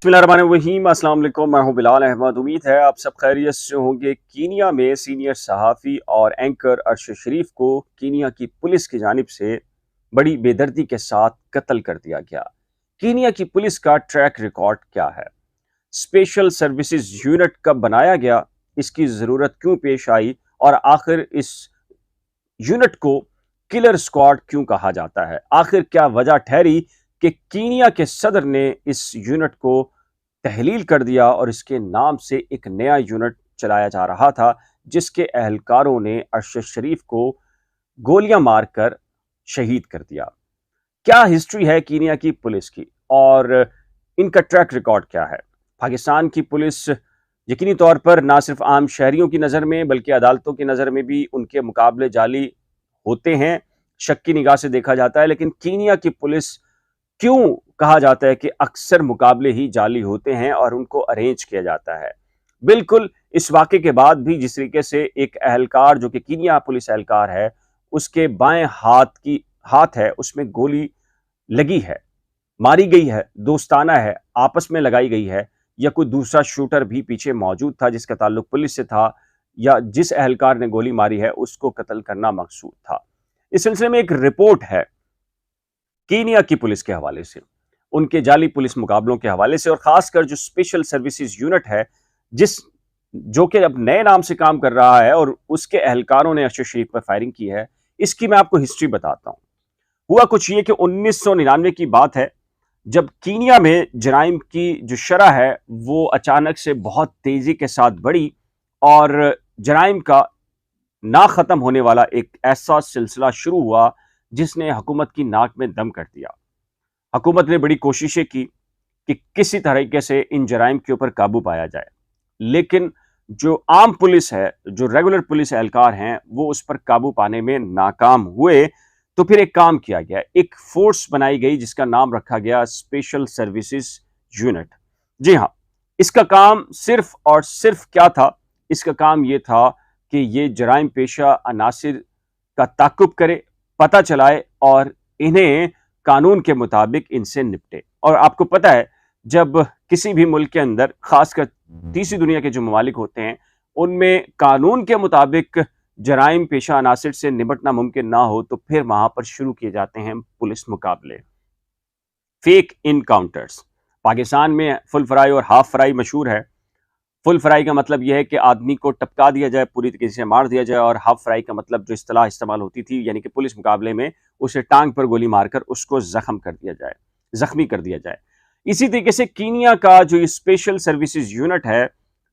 बिस्मिल्लाहिर्रहमानिर्रहीम, अस्सलाम वालेकुम। मैं हूं बिलाल अहमद। उम्मीद है आप सब खैरियत से होंगे। कीनिया में सीनियर सहाफ़ी और एंकर अरशद शरीफ को कीनिया की पुलिस की जानिब से बड़ी बेदर्दी के साथ कत्ल कर दिया गया। कीनिया की पुलिस का ट्रैक रिकॉर्ड क्या है? स्पेशल सर्विसेज यूनिट कब बनाया गया? इसकी ज़रूरत क्यों पेश आई? और आखिर इस यूनिट को किलर स्क्वाड क्यों कहा जाता है? आखिर क्या वजह ठहरी कि कीनिया के सदर ने इस यूनिट को तहलील कर दिया और इसके नाम से एक नया यूनिट चलाया जा रहा था, जिसके अहलकारों ने अरशद शरीफ को गोलियां मारकर शहीद कर दिया? क्या हिस्ट्री है कीनिया की पुलिस की और इनका ट्रैक रिकॉर्ड क्या है? पाकिस्तान की पुलिस यकीनी तौर पर ना सिर्फ आम शहरियों की नज़र में बल्कि अदालतों की नज़र में भी उनके मुकाबले जाली होते हैं, शक की निगाह से देखा जाता है। लेकिन कीनिया की पुलिस क्यों कहा जाता है कि अक्सर मुकाबले ही जाली होते हैं और उनको अरेंज किया जाता है? बिल्कुल इस वाक़े के बाद भी जिस तरीके से एक अहलकार जो कि कीनिया पुलिस अहलकार है, उसके बाएं हाथ है उसमें गोली लगी है, मारी गई है, दोस्ताना है, आपस में लगाई गई है, या कोई दूसरा शूटर भी पीछे मौजूद था जिसका ताल्लुक पुलिस से था, या जिस अहलकार ने गोली मारी है उसको कत्ल करना मकसूद था? इस सिलसिले में एक रिपोर्ट है कीनिया की पुलिस के हवाले से, उनके जाली पुलिस मुकाबलों के हवाले से, और खासकर जो स्पेशल सर्विसेज यूनिट है जो कि अब नए नाम से काम कर रहा है और उसके अहलकारों ने अरशद शरीफ पर फायरिंग की है। इसकी मैं आपको हिस्ट्री बताता हूं। हुआ कुछ ये कि 1999 की बात है, जब कीनिया में जराइम की जो शरह है वो अचानक से बहुत तेजी के साथ बढ़ी और जराइम का ना खत्म होने वाला एक ऐसा सिलसिला शुरू हुआ जिसने हुकूमत की नाक में दम कर दिया। हुकूमत ने बड़ी कोशिशें की कि किसी तरीके से इन जराइम के ऊपर काबू पाया जाए, लेकिन जो आम पुलिस है, जो रेगुलर पुलिस एहलकार हैं, वो उस पर काबू पाने में नाकाम हुए। तो फिर एक काम किया गया, एक फोर्स बनाई गई जिसका नाम रखा गया स्पेशल सर्विसेज यूनिट। जी हाँ, इसका काम सिर्फ और सिर्फ क्या था? इसका काम यह था कि ये जराइम पेशा अनासिर का ताकुब करे, पता चलाए और इन्हें कानून के मुताबिक इनसे निपटे। और आपको पता है, जब किसी भी मुल्क के अंदर, खासकर तीसरी दुनिया के जो ममालिक होते हैं, उनमें कानून के मुताबिक जराइम पेशा अनासिर से निपटना मुमकिन ना हो, तो फिर वहां पर शुरू किए जाते हैं पुलिस मुकाबले, फेक इनकाउंटर्स। पाकिस्तान में फुल फ्राई और हाफ फ्राई मशहूर है। फुल फ्राई का मतलब यह है कि आदमी को टपका दिया जाए, पूरी तरीके से मार दिया जाए, और हाफ फ्राई का मतलब जो इस्तेलाह इस्तेमाल होती थी, यानी कि पुलिस मुकाबले में उसे टांग पर गोली मारकर उसको जख्मी कर दिया जाए। इसी तरीके से कीनिया का जो स्पेशल सर्विसेज यूनिट है,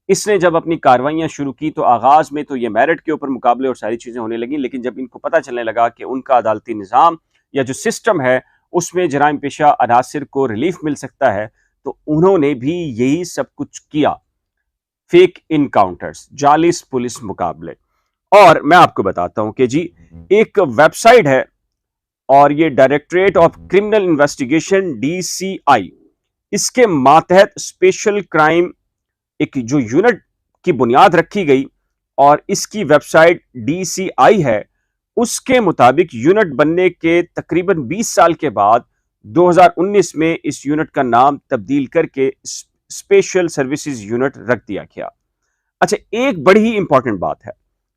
इसने जब अपनी कार्रवाइयां शुरू की तो आगाज में तो ये मेरिट के ऊपर मुकाबले और सारी चीजें होने लगी, लेकिन जब इनको पता चलने लगा कि उनका अदालती निज़ाम या जो सिस्टम है उसमें जराइम पेशा अनासिर को रिलीफ मिल सकता है, तो उन्होंने भी यही सब कुछ किया। फेक इनकाउंटर्स, जालिस पुलिस मुकाबले। और मैं आपको बताता हूं कि जी, एक वेबसाइट है और ये directorate of criminal investigation DCI, इसके मातहत स्पेशल क्राइम एक जो यूनिट की बुनियाद रखी गई और इसकी वेबसाइट DCI है। उसके मुताबिक यूनिट बनने के तकरीबन 20 साल के बाद 2019 में इस यूनिट का नाम तब्दील करके स्पेशल सर्विसेज यूनिट रख दिया गया। अच्छा, एक बड़ी ही इंपॉर्टेंट बात है,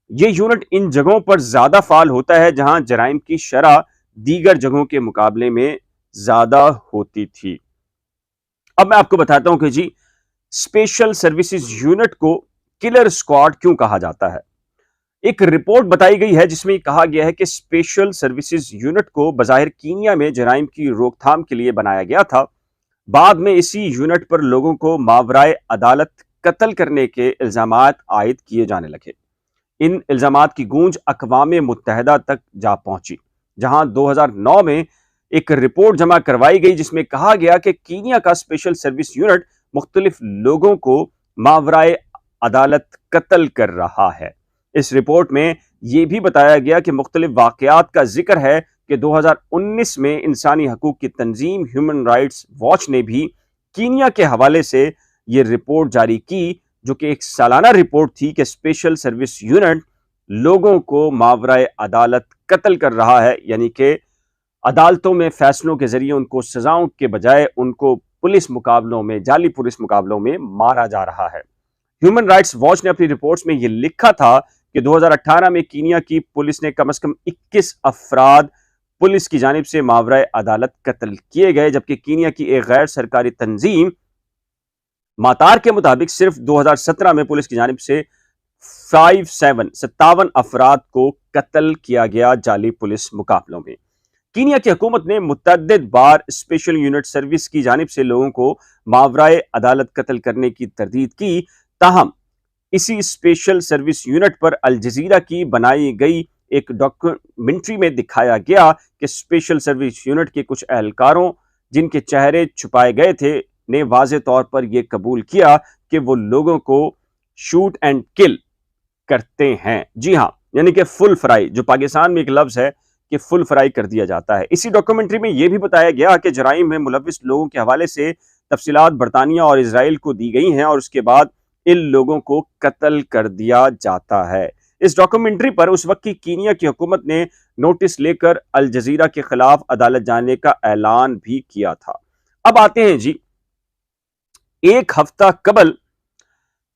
यह यूनिट इन जगहों पर ज्यादा फाल होता है जहां जराइम की शरह दीगर जगहों के मुकाबले में ज्यादा होती थी। अब मैं आपको बताता हूं कि जी, स्पेशल सर्विसेज यूनिट को किलर स्क्वाड क्यों कहा जाता है। एक रिपोर्ट बताई गई है जिसमें कहा गया है कि स्पेशल सर्विसेज यूनिट को बज़ाहिर कीनिया में जराइम की रोकथाम के लिए बनाया गया था। बाद में इसी यूनिट पर लोगों को मावराए अदालत कत्ल करने के इल्जामात आयद किए जाने लगे। इन इल्जामात की गूंज अक़वाम मुत्तहिदा तक जा पहुंची, जहां 2009 में एक रिपोर्ट जमा करवाई गई जिसमें कहा गया कि कीनिया का स्पेशल सर्विस यूनिट मुख्तलिफ लोगों को मावराए अदालत कत्ल कर रहा है। इस रिपोर्ट में यह भी बताया गया कि मुख्तलिफ वाकयात का जिक्र है कि 2019 में इंसानी हकूक की तंजीम ह्यूमन राइट्स वॉच ने भी कीनिया के हवाले से यह रिपोर्ट जारी की, जो कि एक सालाना रिपोर्ट थी कि स्पेशल सर्विस यूनिट लोगों को मावराए अदालत कत्ल कर रहा है, यानी कि अदालतों में फैसलों के जरिए उनको सजाओं के बजाय उनको पुलिस मुकाबलों में, जाली पुलिस मुकाबलों में मारा जा रहा है। ह्यूमन राइट्स वॉच ने अपनी रिपोर्ट्स में यह लिखा था कि 2018 में कीनिया की पुलिस ने कम से कम 21 अफराद पुलिस की जानिब से मावराए अदालत कत्ल किए गए, जबकि कीनिया की एक गैर सरकारी तंजीम मातार के मुताबिक सिर्फ 2017 में पुलिस की जानिब से 57 अफराद को कत्ल किया गया जाली पुलिस मुकाबलों में। कीनिया की हुकूमत ने मुतअद्दिद बार स्पेशल यूनिट सर्विस की जानिब से लोगों को मावराए अदालत कत्ल करने की तरदीद की, ताहम इसी स्पेशल सर्विस यूनिट पर अल जजीरा की बनाई गई एक डॉक्यूमेंट्री में दिखाया गया कि स्पेशल सर्विस यूनिट के कुछ एहलकारों, जिनके चेहरे छुपाए गए थे, ने वाज़े तौर पर यह कबूल किया कि वो लोगों को शूट एंड किल करते हैं। जी हाँ, यानी कि फुल फ्राई, जो पाकिस्तान में एक लफ्ज है कि फुल फ्राई कर दिया जाता है। इसी डॉक्यूमेंट्री में यह भी बताया गया कि जराइम में मुलविस लोगों के हवाले से तफसीलात बरतानिया और इसराइल को दी गई हैं और उसके बाद इन लोगों को कत्ल कर दिया जाता है। इस डॉक्यूमेंट्री पर उस वक्त की कीनिया की हुकूमत ने नोटिस लेकर अल जजीरा के खिलाफ अदालत जाने का ऐलान भी किया था। अब आते हैं जी, एक हफ्ता कबल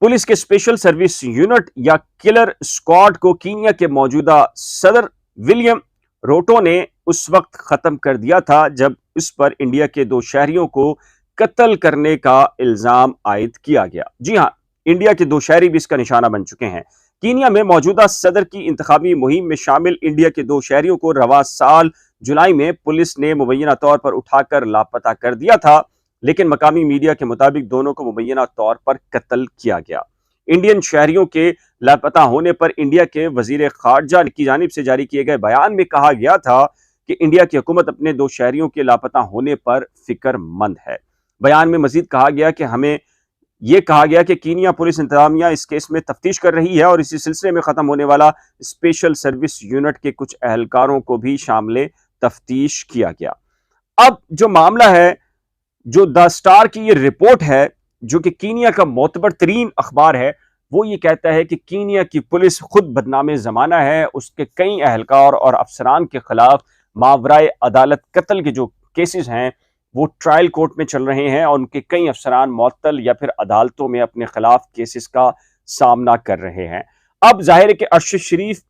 पुलिस के स्पेशल सर्विस यूनिट या किलर स्क्वाड को कीनिया के मौजूदा सदर विलियम रोटो ने उस वक्त खत्म कर दिया था जब इस पर इंडिया के 2 शहरियों को कत्ल करने का इल्जाम आयद किया गया। जी हां, इंडिया के 2 शहरी भी इसका निशाना बन चुके हैं। कीनिया में मौजूदा सदर की इंतखाबी मुहिम में शामिल इंडिया के 2 शहरियों को रवा साल जुलाई में पुलिस ने मुबैना तौर पर उठाकर लापता कर दिया था, लेकिन मकामी मीडिया के मुताबिक दोनों को मुबैना तौर पर कत्ल किया गया। इंडियन शहरियों के लापता होने पर इंडिया के वजीर खारजा की जानिब से जारी किए गए बयान में कहा गया था कि इंडिया की हुकूमत अपने 2 शहरियों के लापता होने पर फिक्रमंद है। बयान में मजीद कहा गया कि हमें यह कहा गया कि कीनिया पुलिस इंतजामिया इस केस में तफ्तीश कर रही है और इसी सिलसिले में खत्म होने वाला स्पेशल सर्विस यूनिट के कुछ एहलकारों को भी शामिल तफ्तीश किया गया। अब जो मामला है, जो द स्टार की ये रिपोर्ट है, जो कि कीनिया का मोतबर तरीन अखबार है, वो ये कहता है कि कीनिया की पुलिस खुद बदनामे जमाना है। उसके कई एहलकार और अफसरान के खिलाफ मावराए अदालत कत्ल के जो केसेस हैं वो ट्रायल कोर्ट में चल रहे हैं और उनके कई अफसरान मुअत्तल या फिर अदालतों में अपने खिलाफ केसेस का सामना कर रहे हैं। अब जाहिर है कि अर्शद शरीफ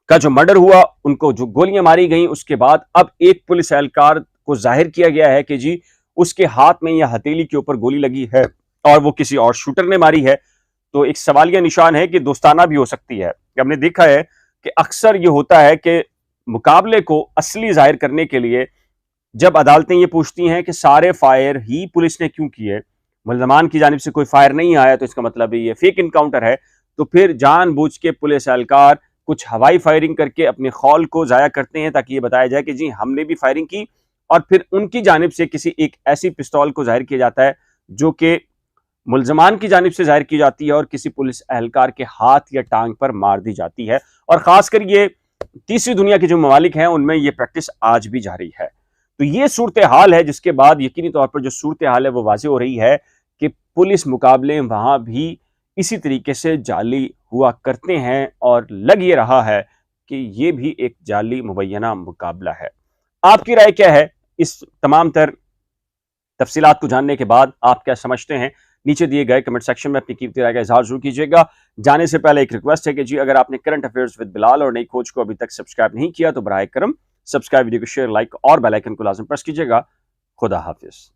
का जो मर्डर हुआ, उनको जो गोलियां मारी गई, उसके बाद अब एक पुलिस एहलकार को जाहिर किया गया है कि जी उसके हाथ में या हथेली के ऊपर गोली लगी है और वो किसी और शूटर ने मारी है। तो एक सवालिया निशान है कि दोस्ताना भी हो सकती है। हमने देखा है कि अक्सर ये होता है कि मुकाबले को असली जाहिर करने के लिए जब अदालतें ये पूछती हैं कि सारे फायर ही पुलिस ने क्यों किए, मुल्ज़मान की जानिब से कोई फायर नहीं आया तो इसका मतलब ये फेक इनकाउंटर है, तो फिर जानबूझ के पुलिस एहलकार कुछ हवाई फायरिंग करके अपने खौल को ज़ाया करते हैं ताकि ये बताया जाए कि जी हमने भी फायरिंग की, और फिर उनकी जानिब से किसी एक ऐसी पिस्तौल को जाहिर किया जाता है जो कि मुल्ज़मान की जानिब से जाहिर की जाती है और किसी पुलिस एहलकार के हाथ या टांग पर मार दी जाती है। और ख़ासकर ये तीसरी दुनिया के जो ममालिक हैं उनमें ये प्रैक्टिस आज भी जारी है। तो ये सूरत हाल है, जिसके बाद यकीनी तौर पर जो सूरत हाल है वो वाज़ेह हो रही है कि पुलिस मुकाबले वहाँ भी इसी तरीके से जाली हुआ करते हैं और लग ये रहा है कि ये भी एक जाली मुबैना मुकाबला है। आपकी राय क्या है इस तमाम तर तफसीलात को जानने के बाद? आप क्या समझते हैं? नीचे दिए गए कमेंट सेक्शन में अपनी कीमती राय का इजहार जरूर कीजिएगा। जाने से पहले एक रिक्वेस्ट है कि जी अगर आपने करंट अफेयर्स विद बिलाल और नई खोज को अभी तक सब्सक्राइब नहीं किया तो बराए करम सब्सक्राइब, वीडियो को शेयर, लाइक और बेल आइकन को लाजम प्रेस कीजिएगा। खुदा हाफिज।